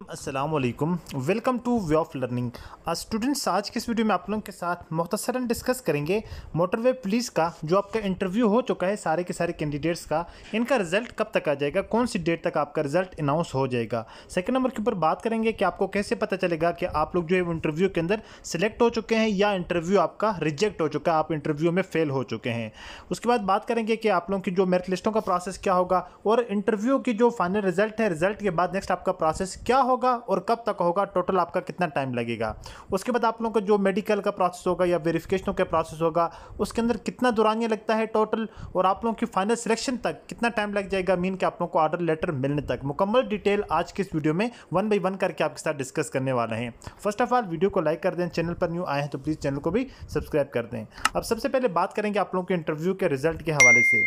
अस्सलाम वालेकुम। Welcome two way of learning. Students, आज की इस वीडियो में आप लोगों के साथ मुख्तसरन डिस्कस करेंगे मोटरवे पुलिस का जो आपका इंटरव्यू हो चुका है सारे के सारे कैंडिडेट्स का, इनका रिजल्ट कब तक आ जाएगा, कौन सी डेट तक आपका रिजल्ट अनाउंस हो जाएगा। सेकंड नंबर के ऊपर बात करेंगे कि आपको कैसे पता चलेगा कि आप लोग जो है इंटरव्यू के अंदर सेलेक्ट हो चुके हैं या इंटरव्यू आपका रिजेक्ट हो चुका है, आप इंटरव्यू में फेल हो चुके हैं। उसके बाद बात करेंगे कि आप लोगों की जो मेरिट लिस्टों का प्रोसेस क्या होगा और इंटरव्यू की जो फाइनल रिजल्ट है, रिजल्ट के बाद नेक्स्ट आपका प्रोसेस क्या होगा और कब तक होगा, टोटल आपका कितना टाइम लगेगा। उसके बाद आप लोगों का जो मेडिकल का प्रोसेस होगा या वेरिफिकेशनों का प्रोसेस होगा उसके अंदर कितना दौरानिया लगता है टोटल, और आप लोगों की फाइनल सिलेक्शन तक कितना टाइम लग जाएगा, मीन कि आप लोगों को ऑर्डर लेटर मिलने तक। मुकम्मल डिटेल आज की इस वीडियो में 1 बाय 1 करके आपके साथ डिस्कस करने वाले हैं। फर्स्ट ऑफ ऑल वीडियो को लाइक कर दें, चैनल पर न्यू आए हैं तो प्लीज़ चैनल को भी सब्सक्राइब कर दें। अब सबसे पहले बात करेंगे आप लोगों के इंटरव्यू के रिजल्ट के हवाले से।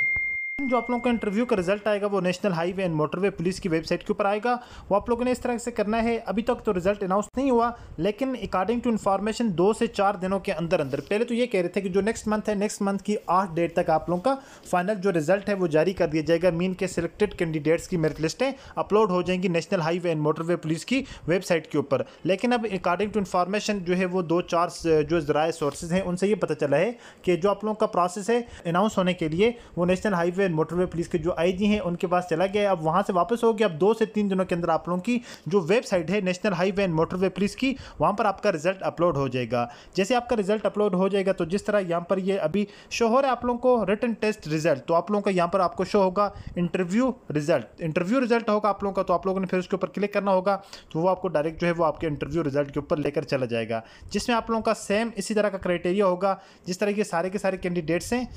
जो आप लोगों का इंटरव्यू का रिजल्ट आएगा वो national highway and motorway police की वेबसाइट के ऊपर आएगा। वो आप लोगों ने इस तरह से करना है। अभी तक तो रिजल्ट अनाउंस नहीं हुआ, लेकिन अकॉर्डिंग टू इन्फॉर्मेशन 2 से 4 दिनों के अंदर अंदर, पहले तो ये कह रहे थे कि जो नेक्स्ट मंथ है, नेक्स्ट मंथ की 8 डेट तक आप लोगों का फाइनल जो रिजल्ट है वो जारी कर दिया जाएगा। मीन के सिलेक्टेड कैंडिडेट्स की मेरिट लिस्टें अपलोड हो जाएंगी national highway and motorway police की वेबसाइट के ऊपर। लेकिन अब अकॉर्डिंग टू इन्फॉर्मेशन जो है वो 2-4 जो ज़राए सोर्सेज हैं उनसे ये पता चला है कि जो आप लोगों का प्रोसेस है अनाउंस होने के लिए वो national highway and motorway police के जो आईजी हैं उनके पास चला गया। अब वहां से वापस हो गया। अब 2 से 3 दिनों के अंदर आप लोगों की जो वेबसाइट है national highway and motorway police की, वहां पर आपका रिजल्ट अपलोड हो जाएगा। जैसे आपका रिजल्ट अपलोड हो जाएगा तो जिस तरह यहां पर ये अभी शो हो रहा है आप लोगों को रिटन टेस्ट रिजल्ट, तो आप लोगों का यहां पर आपको शो होगा इंटरव्यू रिजल्ट होगा आप लोगों का। तो आप लोगों ने फिर उसके ऊपर क्लिक करना होगा तो वो आपको डायरेक्ट जो है वो आपके इंटरव्यू रिजल्ट के ऊपर लेकर चला जाएगा, जिसमें आप लोगों का सेम इसी तरह का क्राइटेरिया होगा जिस तरह के सारे कैंडिडेट्स हैं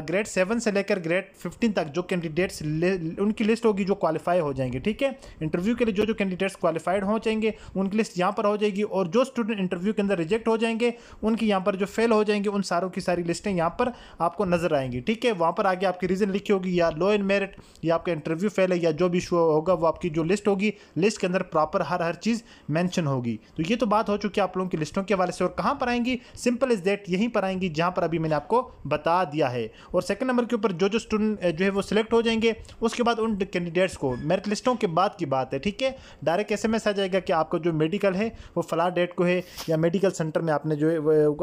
ग्रेड 7 से लेकर ग्रेड 15 तक जो कैंडिडेट्स उनकी लिस्ट होगी जो क्वालिफाई हो जाएंगे। ठीक है, इंटरव्यू के लिए जो कैंडिडेट्स क्वालिफाइड हो जाएंगे उनकी लिस्ट यहाँ पर हो जाएगी, और जो स्टूडेंट इंटरव्यू के अंदर रिजेक्ट हो जाएंगे उनकी यहाँ पर जो फेल हो जाएंगे उन सारों की सारी लिस्टें यहाँ पर आपको नजर आएंगी। ठीक है, वहाँ पर आगे आपकी रीजन लिखी होगी या लो इन मेरिट या आपका इंटरव्यू फेल है या जो भी इशू होगा वो आपकी जो लिस्ट होगी, लिस्ट के अंदर प्रॉपर हर चीज़ मैंशन होगी। तो ये तो बात हो चुकी है आप लोगों की लिस्टों के हवाले से। और कहाँ पर आएंगी, सिंपल इज दैट, यहीं पर आएंगी जहाँ पर अभी मैंने आपको बता दिया है। और सेकंड नंबर के ऊपर जो स्टूडेंट जो है वो सिलेक्ट हो जाएंगे उसके बाद उन कैंडिडेट्स को मेरिट लिस्टों के बाद की बात है, ठीक है, डायरेक्ट एसएमएस आ जाएगा कि आपका जो मेडिकल है वो फला डेट को है, या मेडिकल सेंटर में आपने जो है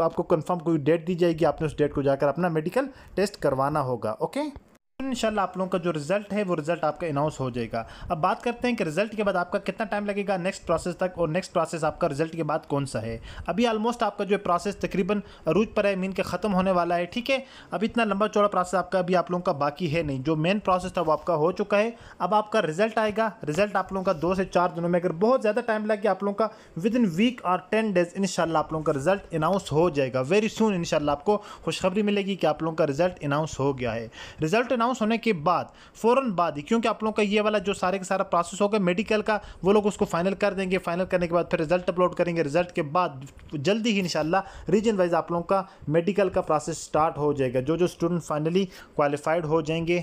आपको कंफर्म कोई डेट दी जाएगी, आपने उस डेट को जाकर अपना मेडिकल टेस्ट करवाना होगा। ओके, इंशाल्लाह आप लोगों का जो रिजल्ट है वो रिजल्ट आपका अनाउंस हो जाएगा। अब बात करते हैं कि रिजल्ट के बाद आपका कितना टाइम लगेगा नेक्स्ट प्रोसेस तक, और नेक्स्ट प्रोसेस आपका रिजल्ट के बाद कौन सा है। अभी ऑलमोस्ट आपका जो प्रोसेस तकरीबन अरूज पर है, मीन के ख़त्म होने वाला है। ठीक है, अब इतना लंबा चौड़ा प्रोसेस आपका अभी आप लोगों का बाकी है नहीं, जो मेन प्रोसेस था वो आपका हो चुका है। अब आपका रिजल्ट आएगा। रिजल्ट आप लोगों का 2 से 4 दिनों में, अगर बहुत ज़्यादा टाइम लगे आप लोगों का विद इन वीक और 10 डेज इंशाल्लाह आप लोगों का रिजल्ट अनाउंस हो जाएगा। वेरी सून इंशाल्लाह आपको खुशखबरी मिलेगी कि आप लोगों का रिजल्ट अनाउंस हो गया है। रिजल्ट अनाउंस होने के बाद फौरन बाद ही, क्योंकि आप लोगों का ये वाला जो सारे का सारा प्रोसेस होगा मेडिकल का, वो लोग उसको फाइनल कर देंगे। फाइनल करने के बाद फिर रिजल्ट अपलोड करेंगे। रिजल्ट के बाद जल्दी ही इंशाल्लाह रीजन वाइज आप लोगों का मेडिकल का प्रोसेस स्टार्ट हो जाएगा, जो स्टूडेंट फाइनली क्वालिफाइड हो जाएंगे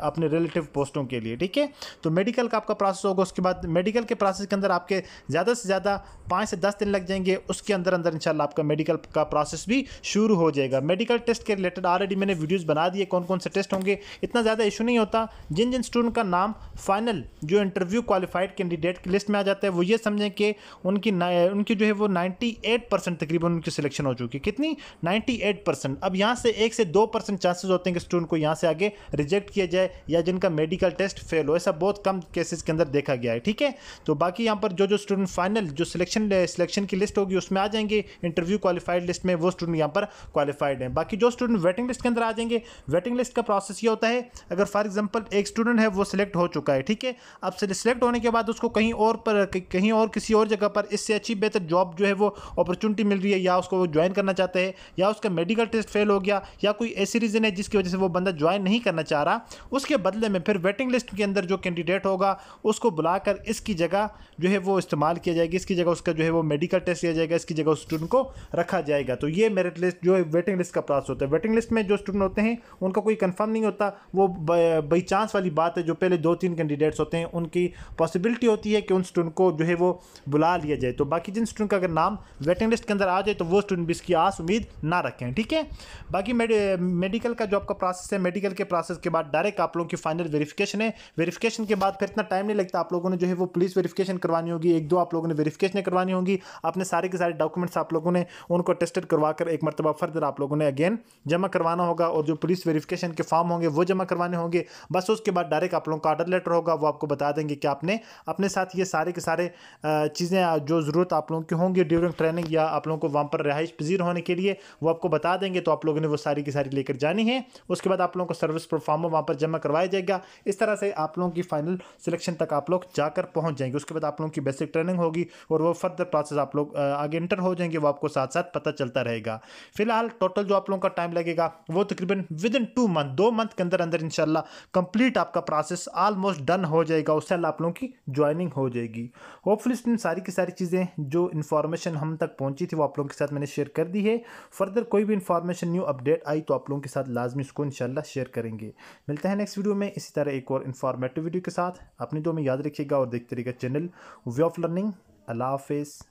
अपने रिलेटिव पोस्टों के लिए। ठीक है, तो मेडिकल का आपका प्रोसेस होगा। उसके बाद मेडिकल के प्रोसेस के अंदर आपके ज़्यादा से ज़्यादा 5 से 10 दिन लग जाएंगे। उसके अंदर इंशाल्लाह आपका मेडिकल का प्रोसेस भी शुरू हो जाएगा। मेडिकल टेस्ट के रिलेटेड ऑलरेडी मैंने वीडियोज़ बना दिए, कौन कौन से टेस्ट होंगे, इतना ज़्यादा इशू नहीं होता। जिन स्टूडेंट का नाम फाइनल जो इंटरव्यू क्वालिफाइड कैंडिडेट की लिस्ट में आ जाता है वो ये समझें कि उनकी जो है वो 98% तकरीबन उनकी सिलेक्शन हो चुकी है। कितनी, 98%। अब यहाँ से 1 से 2% चांसेस होते हैं कि स्टूडेंट को यहाँ से आगे रिजेक्ट किया जाए या जिनका मेडिकल टेस्ट फेल हो। ऐसा बहुत कम केसेस के अंदर देखा गया है। ठीक है, तो बाकी यहाँ पर जो स्टूडेंट फाइनल जो सिलेक्शन की लिस्ट होगी उसमें आ जाएंगे, इंटरव्यू क्वालिफाइड लिस्ट में वो स्टूडेंट यहाँ पर क्वालिफाइड हैं। बाकी जो स्टूडेंट वेटिंग लिस्ट के अंदर आ जाएंगे, वेटिंग लिस्ट का प्रोसेस ये होता है, अगर फॉर एग्जाम्पल एक स्टूडेंट है वो सिलेक्ट हो चुका है। ठीक है, अब सिलेक्ट होने के बाद उसको कहीं और किसी और जगह पर इससे अच्छी बेहतर जॉब जो है वो अपॉर्चुनिटी मिल रही है, या उसको वो ज्वाइन करना चाहते हैं, या उसका मेडिकल टेस्ट फेल हो गया, या कोई ऐसी रीज़न है जिसकी वजह से वो बंदा ज्वाइन नहीं करना चाह रहा, उसके बदले में फिर वेटिंग लिस्ट के अंदर जो कैंडिडेट होगा उसको बुलाकर इसकी जगह जो है वो इस्तेमाल किया जाएगा, इसकी जगह उसका जो है वो मेडिकल टेस्ट किया जाएगा, इसकी जगह उस स्टूडेंट को रखा जाएगा। तो ये मेरिट लिस्ट जो है वेटिंग लिस्ट का प्रोसेस होता है। वेटिंग लिस्ट में जो स्टूडेंट होते हैं उनका कोई कंफर्म नहीं होता, वो बाई चांस वाली बात है, जो पहले 2-3 कैंडिडेट्स होते हैं उनकी पॉसिबिलिटी होती है कि उन स्टूडेंट को जो है वो बुला लिया जाए। तो बाकी जिन स्टूडेंट का अगर नाम वेटिंग लिस्ट के अंदर आ जाए तो वो स्टूडेंट भी इसकी आस उम्मीद ना रखें, ठीक है। बाकी मेडिकल का जो आपका प्रोसेस है, मेडिकल के प्रोसेस के बाद डायरेक्ट आप लोगों की फाइनल वेरिफिकेशन है। वेरिफिकेशन के बाद फिर इतना टाइम नहीं लगता, आप लोगों ने जो है वो पुलिस वेरिफिकेशन करवानी होगी, 1-2 आप लोगों ने वेरिफिकेशन करवानी होगी, अपने सारे के सारे डॉक्यूमेंट्स आप लोगों ने उनको टेस्टेड करवा कर एक मरतबा फर्दर आप लोगों ने अगेन जमा करवाना होगा, और जो पुलिस वेरिफिकेशन के फॉर्म होंगे वो जमा करवाने होंगे। बस उसके बाद डायरेक्ट आप लोगों का ऑर्डर लेटर होगा, वो आपको बता देंगे कि आपने अपने साथ ये सारे के सारे चीज़ें जो ज़रूरत आप लोगों की होंगी ड्यूरिंग ट्रेनिंग या आप लोगों को वहाँ पर रिहाइश पजीर होने के लिए, वो आपको बता देंगे। तो आप लोगों ने वो सारी की सारी लेकर जानी है। उसके बाद आप लोगों को सर्विस परफॉर्मर वहाँ पर जमा करवाया जाएगा। इस तरह से आप लोगों की फाइनल सिलेक्शन तक आप लोग जाकर पहुँच जाएंगे। उसके बाद आप लोगों की बेसिक ट्रेनिंग होगी और वो फर्दर प्रोसेस आप लोग आगे इंटर हो जाएंगे, वो आपको साथ साथ पता चलता रहेगा। फिलहाल टोटल जो आप लोगों का टाइम लगेगा वो तकरीबन विद इन 2 मंथ, 2 मंथ के अंदर अंदर इंशाल्लाह कंप्लीट आपका प्रोसेस ऑलमोस्ट डन हो जाएगा। उससे आप लोगों की ज्वाइनिंग हो जाएगी। होपफुली स्टूडेंट सारी की सारी चीज़ें जो इन्फॉर्मेशन हम तक पहुंची थी वो आप लोगों के साथ मैंने शेयर कर दी है। फर्दर कोई भी इन्फॉर्मेशन न्यू अपडेट आई तो आप लोगों के साथ लाजमी उसको इंशाल्लाह शेयर करेंगे। मिलते हैं नेक्स्ट वीडियो में इसी तरह एक और इन्फॉर्मेटिव वीडियो के साथ। अपनी दुआ में याद रखिएगा और देखते रहिएगा चैनल वे ऑफ लर्निंग। अल्लाह हाफिज़।